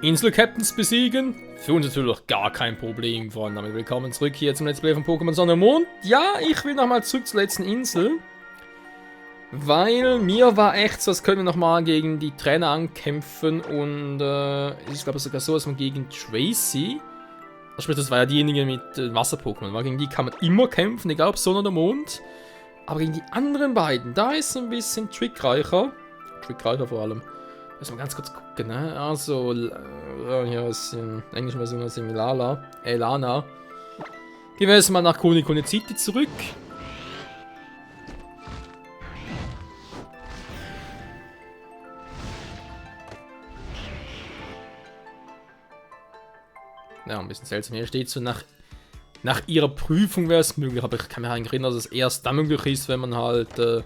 Insel-Captains besiegen? Für uns natürlich gar kein Problem, Freunde. Damit willkommen zurück hier zum Let's Play von Pokémon Sonne und Mond. Ja, ich will nochmal zurück zur letzten Insel. Weil mir war echt so, als können wir nochmal gegen die Trainer ankämpfen. Und ich glaube sogar so, dass man gegen Tracy, sprich, das war ja diejenige mit Wasser-Pokémon, weil gegen die kann man immer kämpfen, egal ob Sonne oder Mond. Aber gegen die anderen beiden, da ist es ein bisschen trickreicher. Trickreicher vor allem. Müssen wir ganz kurz gucken, ne? Also, hier ist in englischen Version ist Elana. Gehen wir jetzt mal nach Kuni City zurück. Ja, ein bisschen seltsam. Hier steht so, nach ihrer Prüfung wäre es möglich, aber ich kann mich eigentlich erinnern, dass es erst dann möglich ist, wenn man halt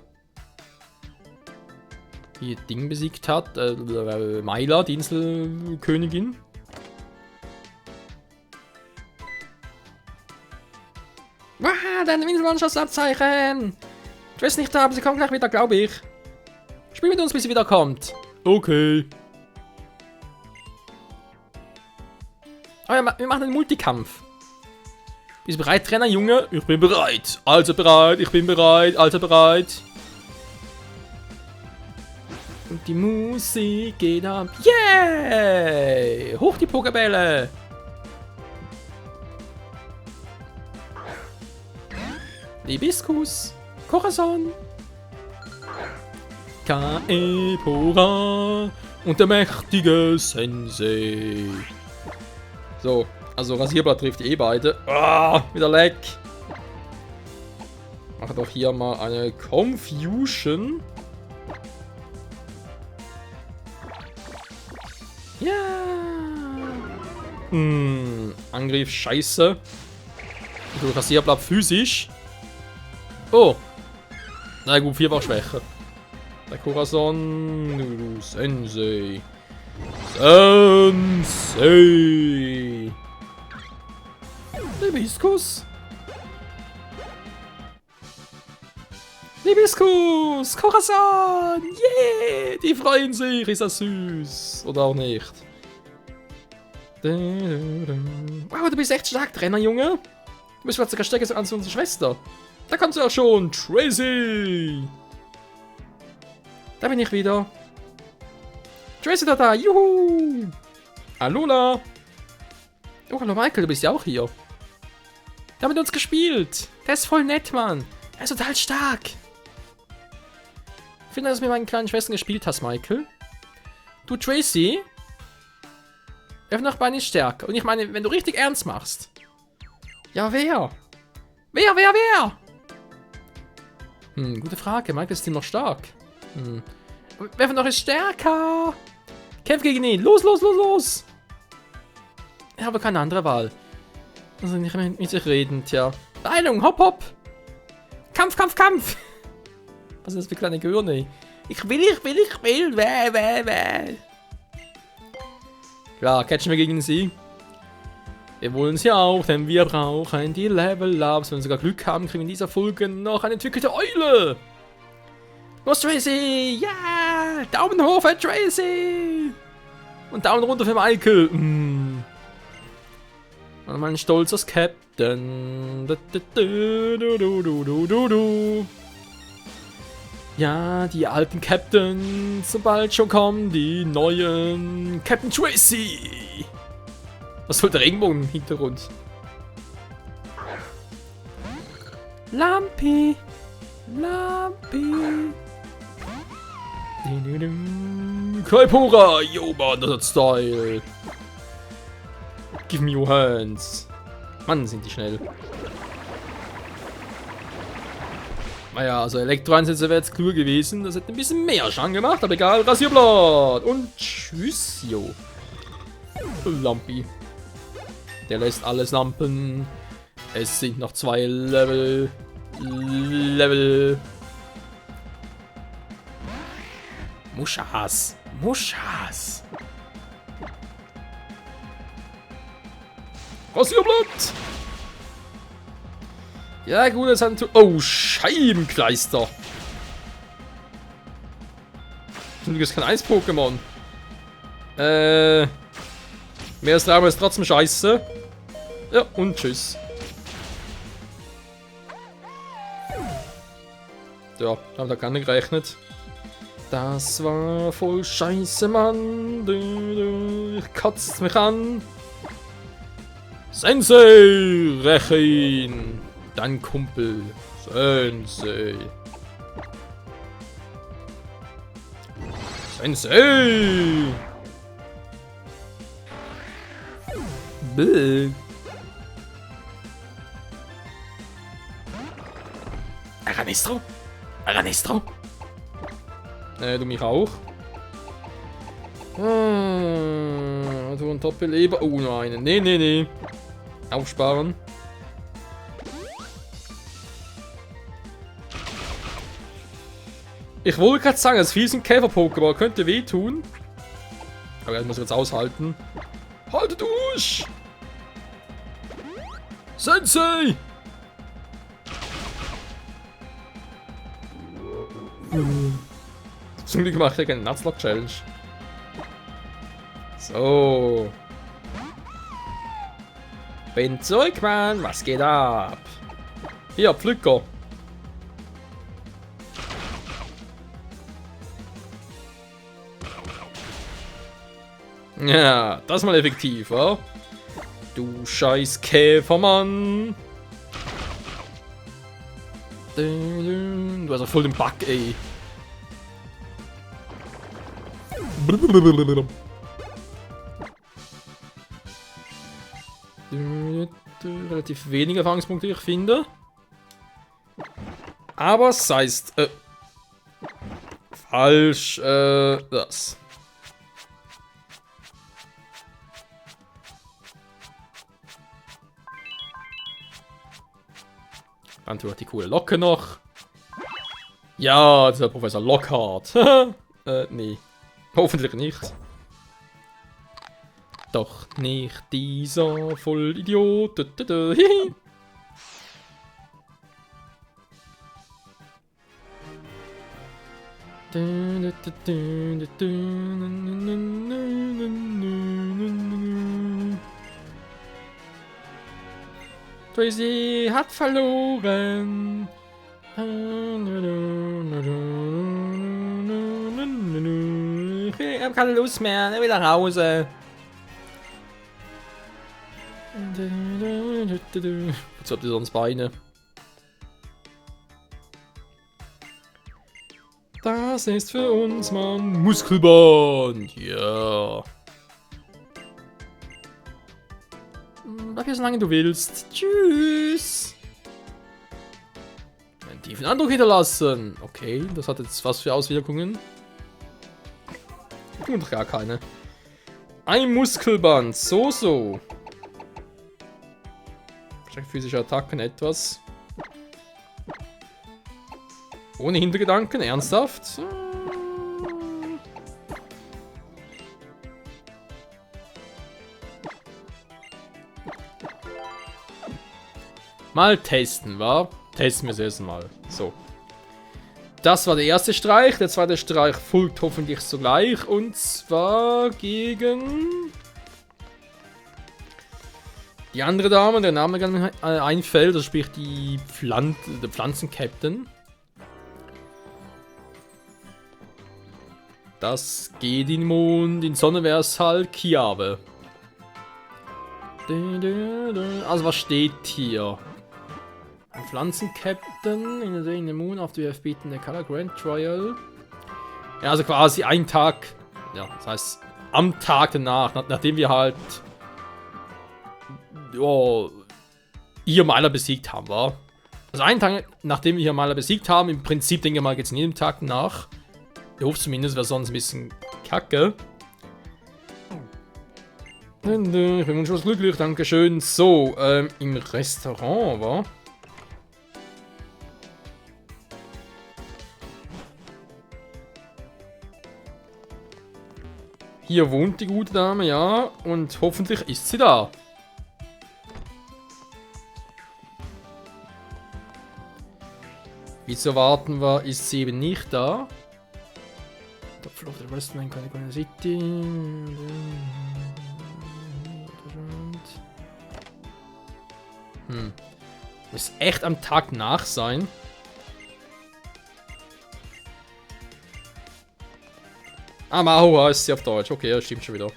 die Ding besiegt hat, Maila, die Inselkönigin. Wow, deine Inselmannschaftsabzeichen! Ich weiß nicht, aber sie kommt gleich wieder, glaube ich. Spiel mit uns, bis sie wieder kommt. Okay. Oh ja, wir machen einen Multikampf. Bist du bereit, Trainer, Junge? Ich bin bereit. Also bereit, ich bin bereit, also bereit. Und die Musik geht ab. Yay! Hoch die Pokébälle! Hibiskus, Corazon, Kaepora und der mächtige Sensei. So, also Rasierblatt trifft eh beide. Ah, wieder leck. Mache doch hier mal eine Confusion. Ja. Angriff scheiße. Ich Rasierblatt physisch. Oh. Na gut, 4 war schwächer. Der Corazon. Du Sensei. Sensei. Hibiskus. Hibiskus. Corazon. Yeah. Die freuen sich. Ist das süß. Oder auch nicht. Wow, du bist echt stark, Trainer, Junge. Du bist sogar stärker als unsere Schwester. Da kommst du auch schon. Tracy. Da bin ich wieder. Tracy da, juhu! Alola! Oh, hallo Michael, du bist ja auch hier. Der hat mit uns gespielt. Der ist voll nett, Mann. Er ist total stark. Ich finde, dass du mit meinen kleinen Schwestern gespielt hast, Michael. Du, Tracy? Der Nachbarn ist stärker. Und ich meine, wenn du richtig ernst machst. Ja, wer? Wer? Gute Frage. Michael ist immer noch stark. Wer von euch ist stärker? Kämpf gegen ihn. Los. Ich habe keine andere Wahl. Also nicht mit sich reden, tja. Beeilung, hopp. Kampf. Was ist das für kleine Gehirne? Ich will. Wer. Klar, catchen wir gegen sie. Wir wollen sie auch, denn wir brauchen die Level-Ups. Wenn wir sogar Glück haben, kriegen wir in dieser Folge noch eine entwickelte Eule. Los, Tracy! Ja! Yeah! Daumen hoch für Tracy! Und Daumen runter für Michael. Und mein stolzes Captain. Ja, die alten Captains. Sobald schon kommen die neuen. Captain Tracy! Was soll der Regenbogen im Hintergrund? Lampi! Kaepora, yo man, das hat Style. Give me your hands. Mann, sind die schnell. Naja, also Elektro-Einsätze wäre jetzt cool gewesen. Das hätte ein bisschen mehr Schaden gemacht, aber egal. Rasierblatt. Und tschüss, yo. Lampi. Der lässt alles lampen. Es sind noch 2 Level. Muschas. Rasierblatt. Ja, gut, das hat... Oh, Scheibenkleister. Zum Glück ist kein Eis-Pokémon. Mehr als dreimal ist trotzdem scheiße. Ja, und tschüss. Ja, damit hat keiner gerechnet. Das war voll scheiße, Mann. Ich kotzt mich an. Sensei, räche ihn. Dein Kumpel. Sensei. Sensei. Bäh. Aranistro? Aranistro? Du mich auch. Du ein Doppelleber. Oh, nur einen. Nee, nee, nee. Aufsparen. Ich wollte gerade sagen, das fies ein Käfer-Pokémon könnte wehtun. Aber das muss ich jetzt aushalten. Haltet durch! Sensei! Zum Glück macht er keine Nutzlock-Challenge. So. Bin zurück, Mann. Was geht ab? Hier, Pflücker. Ja, das ist mal effektiv, wa? Du scheiß Käfermann. Du hast ja voll den Bug, ey. Relativ wenige Erfahrungspunkte, ich finde. Aber es heißt, falsch, das. Dann tut die coole Locke noch. Ja, das ist der Professor Lockhart. Nee. Hoffentlich nicht. Doch nicht dieser Vollidiot. Tracy hat verloren. Ich hab keine Lust mehr, ich will nach Hause. Jetzt habt ihr sonst Beine. Das ist für uns, Mann. Muskelbahn. Ja. Bleib hier so lange du willst. Tschüss. Einen tiefen Eindruck hinterlassen. Okay, das hat jetzt was für Auswirkungen. Und gar keine. Ein Muskelband. So, so. Wahrscheinlich physische Attacken etwas. Ohne Hintergedanken, ernsthaft? Mal testen, wa? Testen wir es erstmal. So. Das war der erste Streich. Der zweite Streich folgt hoffentlich sogleich. Und zwar gegen die andere Dame, der Name mir einfällt. Das sprich die der Pflanzen-Captain. Das geht in den Mond. In Sonne wäre es halt Kiabe. Also was steht hier? Ein Pflanzen-Captain in the Moon after we have beaten the Color Grand Trial. Ja, also quasi ein Tag, ja, das heißt am Tag danach, nachdem wir halt hier Maler besiegt haben, war. Also einen Tag nachdem wir hier Maler besiegt haben, im Prinzip denke ich mal geht es in jedem Tag nach. Ich hoffe zumindest, wäre sonst ein bisschen kacke. Ich bin wunschlos glücklich, dankeschön. So, im Restaurant, war. Hier wohnt die gute Dame, ja. Und hoffentlich ist sie da. Wie zu erwarten war, ist sie eben nicht da. Top Floor of the Restaurant, City. Muss echt am Tag nach sein. Ah, Mahua ist sie auf Deutsch. Okay, das stimmt schon wieder.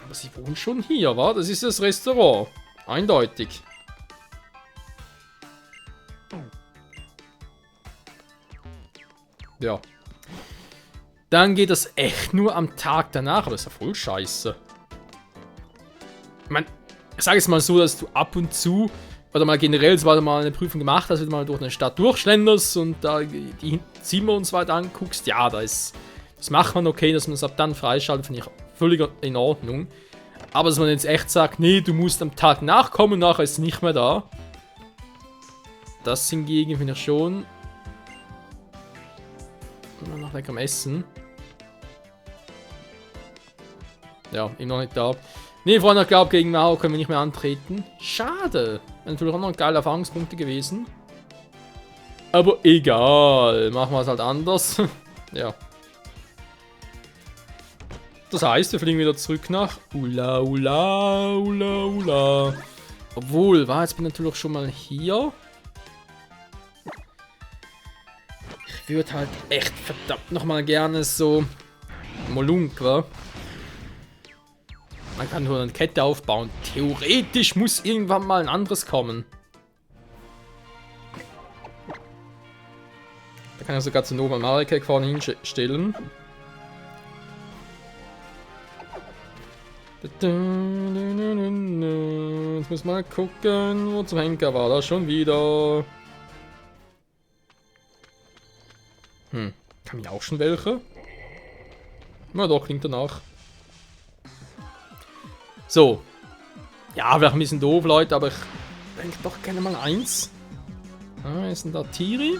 Aber sie wohnt schon hier, wa? Das ist das Restaurant. Eindeutig. Ja. Dann geht das echt nur am Tag danach. Aber das ist ja voll scheiße. Ich meine, ich sage es mal so, dass du ab und zu, oder mal generell, sobald du mal eine Prüfung gemacht hast, wenn du mal durch eine Stadt durchschlenderst und da die Zimmer und so weiter anguckst, ja, das macht man okay, dass man es ab dann freischaltet, finde ich völlig in Ordnung. Aber dass man jetzt echt sagt, nee, du musst am Tag nachkommen, nachher ist es nicht mehr da. Das hingegen finde ich schon immer noch leckerem Essen. Ja, immer noch nicht da. Nee, Freunde, ich glaube, gegen Mao können wir nicht mehr antreten. Schade. Wäre natürlich auch noch geile Erfahrungspunkte gewesen. Aber egal. Machen wir es halt anders. Ja. Das heißt, wir fliegen wieder zurück nach Ula Ula Ula Ula. Obwohl, jetzt bin ich natürlich schon mal hier. Ich würde halt echt verdammt nochmal gerne so Molunk, wa? Man kann nur eine Kette aufbauen. Theoretisch muss irgendwann mal ein anderes kommen. Da kann ich sogar zu Nova Marikek vorne hinstellen. Jetzt muss mal gucken, wo zum Henker war da schon wieder. Kann ich auch schon welche? Na doch, klingt danach. So. Ja, wäre ein bisschen doof, Leute, aber ich denke doch gerne mal eins. Ah, ist denn da Tiri?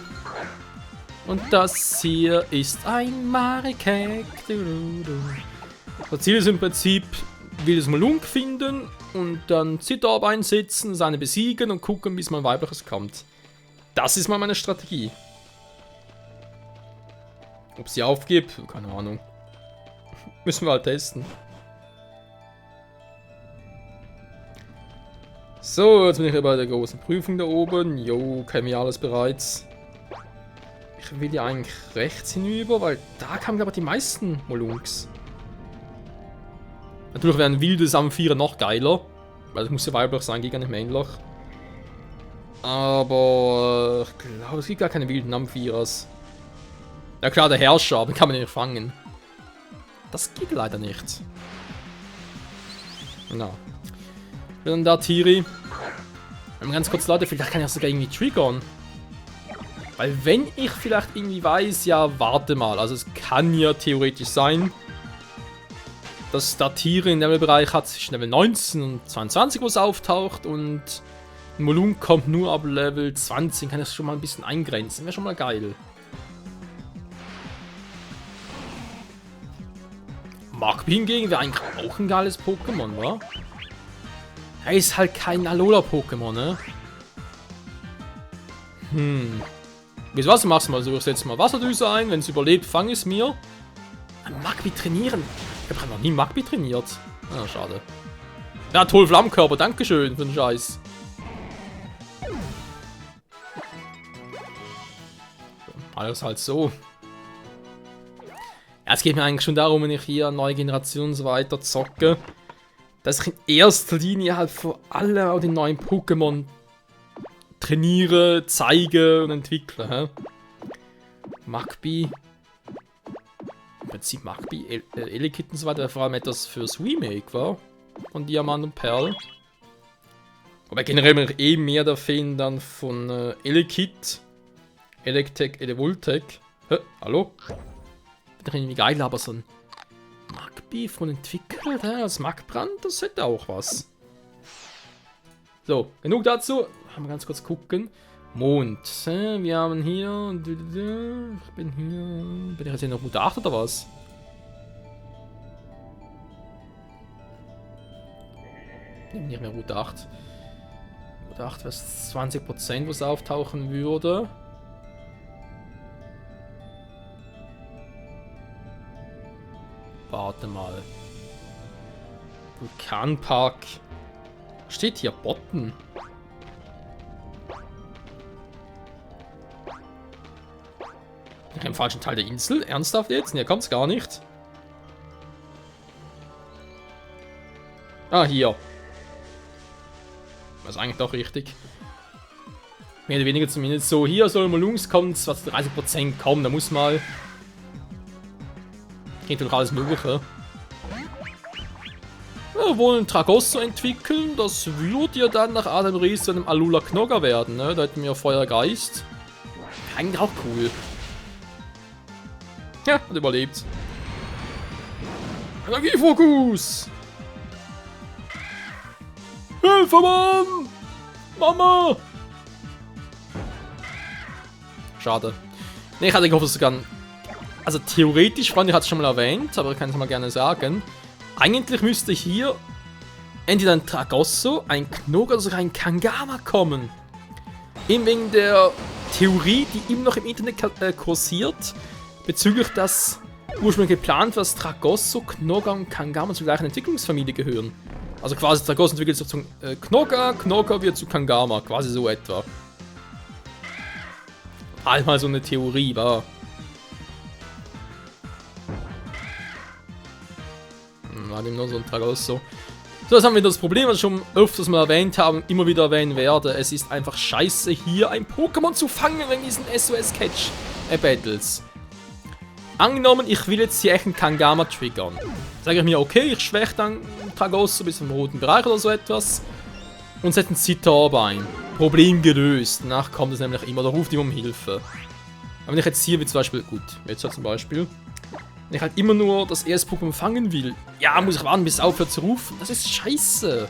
Und das hier ist ein Marikek. Das Ziel ist im Prinzip, wildes Molunk finden und dann Zitorb einsetzen, seine besiegen und gucken, bis mal weibliches kommt. Das ist mal meine Strategie. Ob sie aufgibt? Keine Ahnung. Müssen wir halt testen. So, jetzt bin ich bei der großen Prüfung da oben. Jo, kennen wir alles bereits. Ich will ja eigentlich rechts hinüber, weil da kamen, glaube ich, die meisten Molunks. Natürlich wäre ein wildes Amphira noch geiler. Weil es muss ja weiblich sein, geht gar nicht männlich. Aber ich glaube, es gibt gar keine wilden Amphiras. Ja klar, der Herrscher, aber den kann man nicht fangen. Das geht leider nicht. Na. Dann da Tiri. Ganz kurz, Leute, vielleicht kann ich auch sogar irgendwie triggern. Weil wenn ich vielleicht irgendwie weiß, ja, warte mal, also es kann ja theoretisch sein, dass da Tiri im Levelbereich hat zwischen Level 19 und 22, wo es auftaucht und ein Molunk kommt nur ab Level 20, kann ich das schon mal ein bisschen eingrenzen, wäre schon mal geil. Magby hingegen wäre eigentlich auch ein geiles Pokémon, wa? Er ist halt kein Alola-Pokémon, ne? Wieso was machst du mal so? Ich setze mal Wasserdüse ein, wenn es überlebt, fang es mir. Magby trainieren? Ich habe noch nie Magby trainiert. Ah, schade. Ja, toll, Flammenkörper, dankeschön für den Scheiß. Alles halt so. Ja, es geht mir eigentlich schon darum, wenn ich hier neue Generation und so weiter zocke, dass ich in erster Linie halt vor allem auch die neuen Pokémon trainiere, zeige und entwickle. Hä? Magby. Im Prinzip Magby, Elekid und so weiter, vor allem etwas fürs Remake, war? Von Diamant und Perl. Aber generell bin ich eh mehr der Fan dann von Elekid, Electek, Elevoltek. Hä? Hallo? Bin irgendwie geil, aber so ein Magby von entwickelt, als Magbrand, das hätte auch was. So, genug dazu. Mal ganz kurz gucken. Mond. Wir haben hier. Ich bin hier. Bin ich jetzt hier noch Route 8 oder was? Nicht mehr Route 8. Route 8 wäre 20%, was auftauchen würde. Warte mal. Vulkanpark. Steht hier Botten. Im falschen Teil der Insel? Ernsthaft jetzt? Ne, kommt's gar nicht. Ah, hier. Das ist eigentlich doch richtig. Mehr oder weniger zumindest so. Hier soll mal Lungs kommen, zwar 30% kommen, da muss mal. Geht doch alles Mögliche. Ja, wollen Tragosso entwickeln, das würde ja dann nach Adam Ries zu einem Alula Knogger werden, ne? Da hätten wir Feuergeist. Eigentlich auch cool. Ja, hat überlebt. Energiefokus! Hilfe, Mann! Mama! Schade. Ne, ich hatte gehofft, dass sogar. Also theoretisch, Freunde, ich hatte es schon mal erwähnt, aber ich kann es mal gerne sagen. Eigentlich müsste hier entweder ein Tragosso, ein Knogger oder sogar ein Kangama kommen. Eben wegen der Theorie, die immer noch im Internet kursiert, bezüglich das ursprünglich geplant, was Tragosso, Knogger und Kangama zur gleichen Entwicklungsfamilie gehören. Also quasi Tragosso entwickelt sich zum Knogger, Knogger wird zu Kangama, quasi so etwa. Einmal so eine Theorie war. War dem nur so ein Tragosso. So, jetzt haben wir das Problem, was ich schon öfters mal erwähnt habe, immer wieder erwähnen werde. Es ist einfach scheiße, hier ein Pokémon zu fangen wegen diesen SOS-Catch-Battles. Angenommen, ich will jetzt hier echt einen Kangama triggern. Sage ich mir, okay, ich schwäche dann Tragosso bis zum roten Bereich oder so etwas und setze einen Zitorb ein. Problem gelöst. Danach kommt es nämlich immer, da ruft jemand um Hilfe. Aber wenn ich jetzt hier wie zum Beispiel, gut, jetzt halt zum Beispiel, wenn ich halt immer nur das erste Pokémon fangen will, ja, muss ich warten, bis es aufhört zu rufen. Das ist scheiße.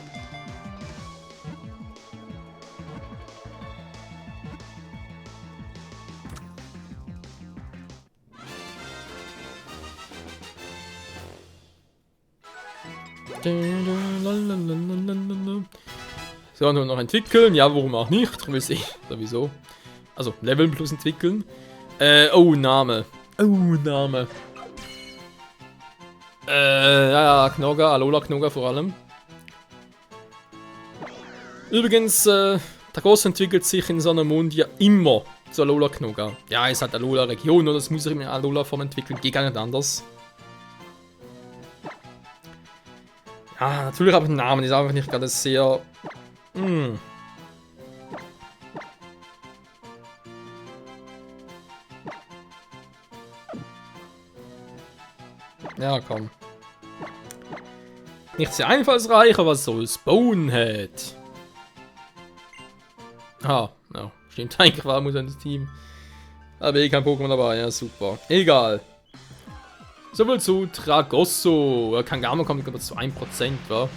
So, nur noch entwickeln. Ja, warum auch nicht? Will ich sowieso. Also, Leveln plus entwickeln. Oh, Name. Oh, Name. Ja, Knogger, Alola Knogger vor allem. Übrigens, Tragosso entwickelt sich in seiner Mund ja immer zu Alola Knogger. Ja, ist halt Alola Region, oder das muss sich in Alola Form entwickeln, geht gar nicht anders. Ja, natürlich habe ich einen Namen, ist einfach nicht gerade sehr. Ja, komm. Nicht sehr einfallsreich, aber was soll's? Bonehead. Ah, ja, stimmt eigentlich, war muss ein Team. Aber kein Pokémon dabei, ja, super. Egal. Soviel zu Tragosso. Kangama kommt aber zu 1%, wa?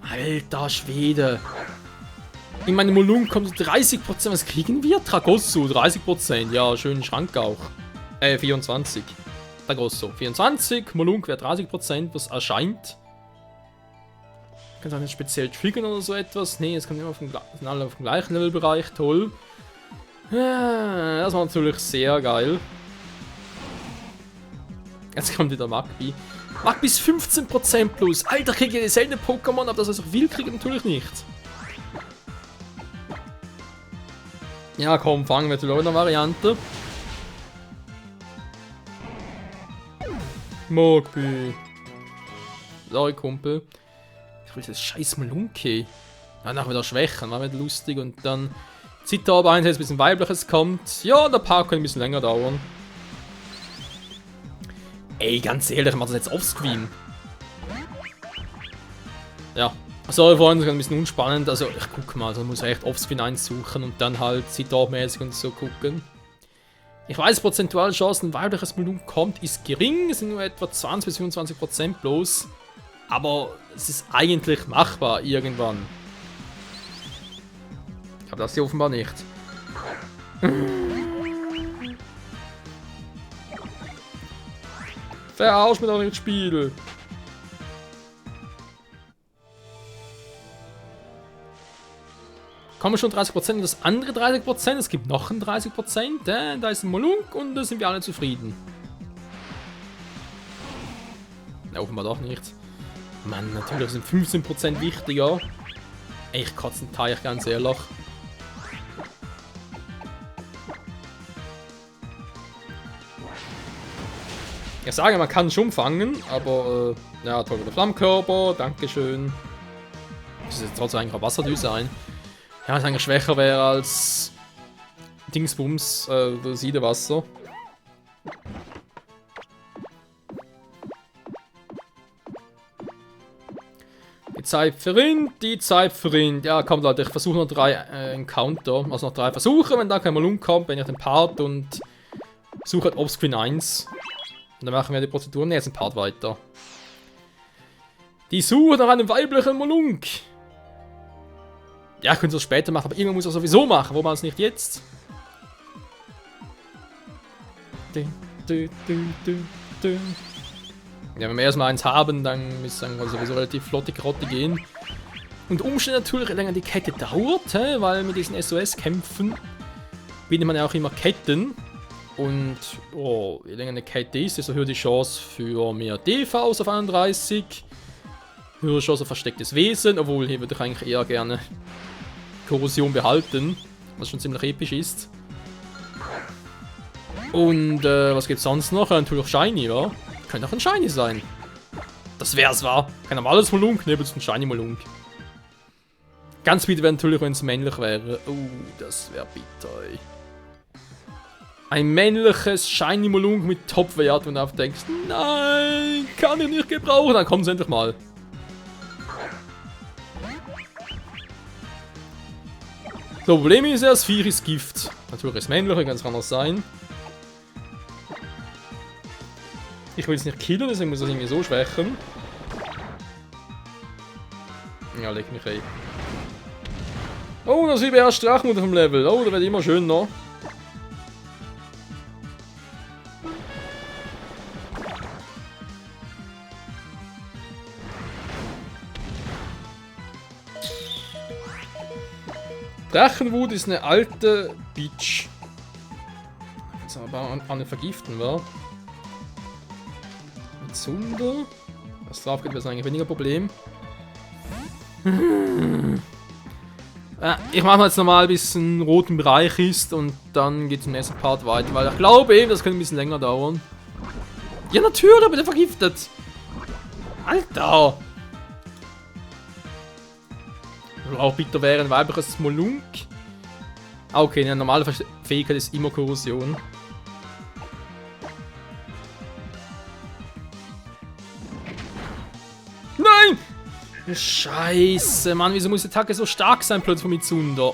Alter Schwede. In meinem Molung kommt 30%. Was kriegen wir? Tragosso, 30%. Ja, schönen Schrank auch. 24. Tragosso, 24. Molung wäre 30%, was erscheint. Kann es auch nicht speziell triggern oder so etwas. Nee, es kommt immer alle auf dem gleichen Levelbereich. Toll. Ja, das war natürlich sehr geil. Jetzt kommt wieder Magby. Magby ist 15% plus. Alter, kriege ich dieselbe Pokémon, aber das ist auch will, kriege ich natürlich nicht. Ja, komm, fangen wir zu einer Variante. Magby. Sorry, Kumpel. Ich will das scheiß Malunke. Danach wieder schwächen, war wieder lustig und dann Zitorb einsetzt, bis ein weibliches kommt. Ja, der Park kann ein bisschen länger dauern. Ey, ganz ehrlich, ich mach das jetzt offscreen. Ja. Sorry, Freunde, das ist ein bisschen unspannend. Also, ich guck mal, also muss ich echt offscreen einsuchen und dann halt Zitorb-mäßig und so gucken. Ich weiß, prozentuale Chancen, ein weibliches Malung kommt, ist gering. Es sind nur etwa 20 bis 25% bloß. Aber es ist eigentlich machbar irgendwann. Aber das hier offenbar nicht. Verarsch mir doch nicht Spiel. Kommen schon 30% und das andere 30%. Es gibt noch ein 30%. Da ist ein Molunk und da sind wir alle zufrieden. Ja, offenbar doch nicht. Mann, natürlich sind 15% wichtiger. Ich kotze den Teich, ganz ehrlich. Ich sage, man kann schon fangen, aber ja, toll, der Flammkörper, dankeschön. Das ist jetzt trotzdem eigentlich eine Wasserdüse ein. Ja, was eigentlich schwächer wäre als Dingsbums, das Siedewasser. Die Zeit verrinnt, die Zeit verrinnt. Ja, komm Leute, ich versuche noch 3 Encounter, also noch 3 Versuche, wenn da kein Malung kommt, bin ich den Part und suche halt Offscreen 1. Und dann machen wir die Prozeduren jetzt im Part weiter. Die Suche nach einem weiblichen Molunk. Ja, ich könnte es später machen, aber irgendwann muss er sowieso machen. Warum es nicht jetzt? Ja, wenn wir erstmal eins haben, dann müsste es sowieso relativ flotte Karotte gehen. Und Umstände natürlich, je länger die Kette dauert, weil mit diesen SOS-Kämpfen bindet man ja auch immer Ketten. Und oh, je länger eine Kette ist, desto höher die Chance für mehr DVs auf 31. Höhere Chance auf verstecktes Wesen, obwohl hier würde ich eigentlich eher gerne Korrosion behalten, was schon ziemlich episch ist. Und was gibt's sonst noch? Natürlich Shiny, ja? Könnte auch ein Shiny sein. Das wär's, war. Kein normales Molunk, ne, ein Shiny Molunk. Ganz bitter wäre natürlich, wenn es männlich wäre. Oh, das wäre bitter, ey. Ein männliches Shiny Molunk mit Top-Wert und du denkst, nein, kann ich nicht gebrauchen, dann kommt es endlich mal. Das Problem ist ja, das Viech ist Gift. Natürlich ist männlich, kann es anders sein. Ich will es nicht killen, deswegen muss ich es irgendwie so schwächen. Ja, leg mich ein. Oh, das ist wie erst Drachen unter dem Level. Oh, da wird immer schöner. Drachenwut ist eine alte Bitch. Jetzt aber an den Vergiften, wa? Mit Sunder. Was drauf geht, wäre eigentlich weniger Problem. Ich mache jetzt normal, bis ein roten Bereich ist und dann geht es im nächsten Part weiter, weil ich glaube eben, das könnte ein bisschen länger dauern. Ja, natürlich, aber der vergiftet. Alter! Auch bitter wäre ein weibliches Molunk. Ah, okay, eine normale Fähigkeit ist immer Korrosion. Nein! Scheiße, Mann, wieso muss die Attacke so stark sein plötzlich von Mitsunder?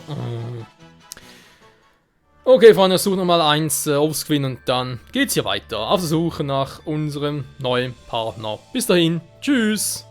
Okay, Freunde, ich suche nochmal eins Offscreen und dann geht's hier weiter. Auf der Suche nach unserem neuen Partner. Bis dahin, tschüss!